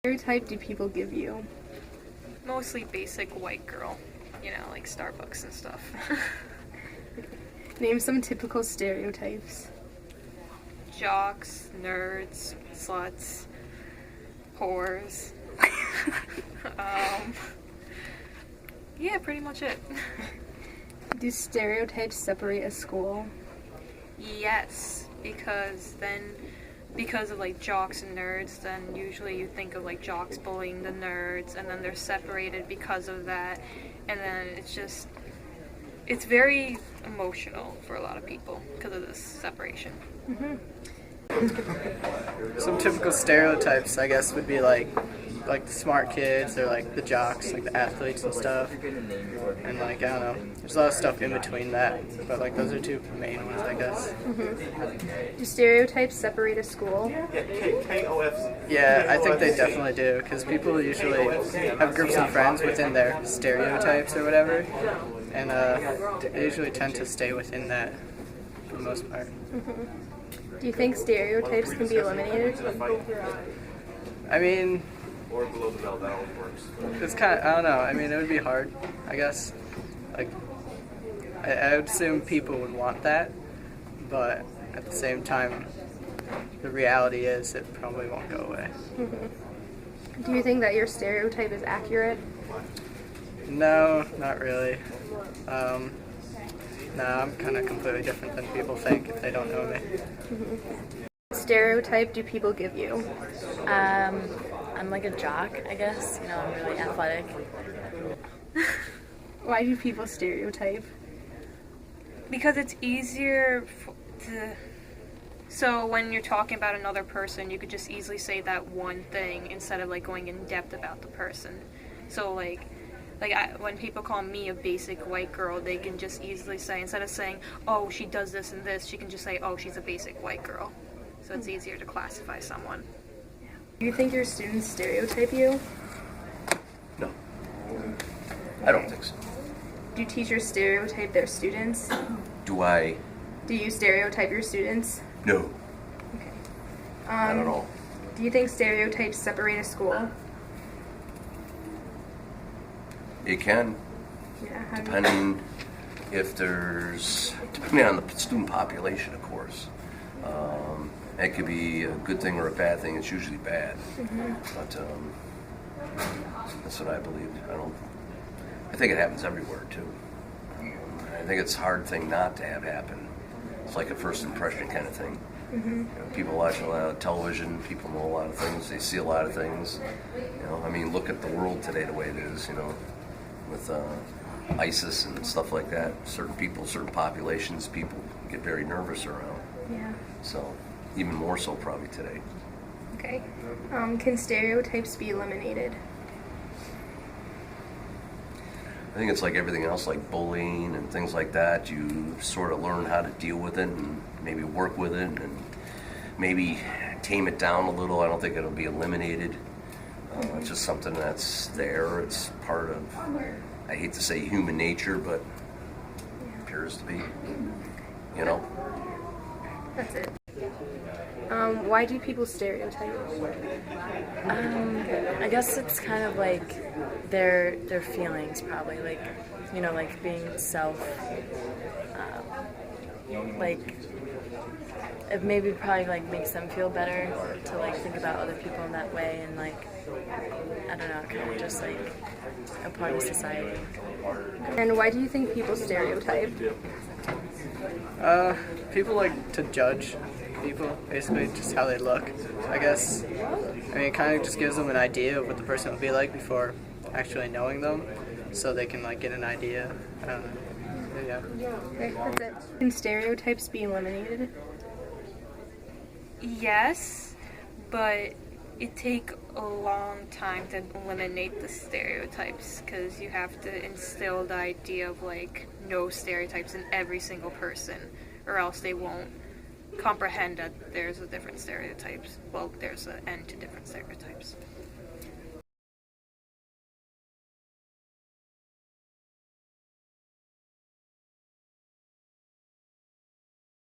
Stereotype do people give you? Mostly basic white girl, like Starbucks and stuff. Name some typical stereotypes. Jocks, nerds, sluts, whores. Yeah, pretty much it. Do stereotypes separate a school? Yes, because of like jocks and nerds, then usually you think of like jocks bullying the nerds, and then they're separated because of that, and then it's very emotional for a lot of people because of this separation. Mm-hmm. Some typical stereotypes, I guess, would be like the smart kids or like the jocks, like the athletes and stuff. And like, I don't know, there's a lot of stuff in between that, but like those are two main ones, I guess. Mm-hmm. Do stereotypes separate a school? Yeah, I think they definitely do, because people usually have groups of friends within their stereotypes or whatever, and they usually tend to stay within that for the most part. Mm-hmm. Do you think stereotypes can be eliminated? I mean, Or below the belt, that always works. it's kind of, I don't know, I mean, it would be hard, I guess. Like, I would assume people would want that, but at the same time, the reality is it probably won't go away. Mm-hmm. Do you think that your stereotype is accurate? No, not really. No, I'm kind of completely different than people think if they don't know me. Mm-hmm. What stereotype do people give you? I'm like a jock, I guess. I'm really athletic. Why do people stereotype? Because it's easier so when you're talking about another person, you could just easily say that one thing instead of like going in depth about the person. So when people call me a basic white girl, they can just easily say, instead of saying, oh, she does this and this, she can just say, oh, she's a basic white girl. So it's easier to classify someone. Do you think your students stereotype you? No. I don't think so. Do teachers stereotype their students? Do I? Do you stereotype your students? No. Okay. Not at all. Do you think stereotypes separate a school? It can, Yeah. depending on the student population, of course. It could be a good thing or a bad thing. It's usually bad. Mm-hmm. But that's what I believe. I think it happens everywhere, too. I think it's a hard thing not to have happen. It's like a first impression kind of thing. Mm-hmm. People watch a lot of television. People know a lot of things. They see a lot of things. Look at the world today the way it is, with ISIS and stuff like that. Certain people, certain populations, people get very nervous around. Yeah. So, even more so probably today. Okay. Can stereotypes be eliminated? I think it's like everything else, like bullying and things like that. You sort of learn how to deal with it and maybe work with it and maybe tame it down a little. I don't think it'll be eliminated. It's just something that's there. It's part of, I hate to say human nature, but it appears to be, That's it. Why do people stereotype? I guess it's kind of like their feelings, probably, like being self, it maybe probably like makes them feel better to like think about other people in that way, and like, I don't know, kind of just like a part of society. And why do you think people stereotype? People like to judge people, basically, just how they look, I guess. It kind of just gives them an idea of what the person will be like before actually knowing them, so they can like get an idea. I don't know. Yeah. Okay, that's it. Can stereotypes be eliminated? Yes, but it take a long time to eliminate the stereotypes, because you have to instill the idea of like no stereotypes in every single person, or else they won't comprehend that there's a different stereotypes. Well, there's an end to different stereotypes.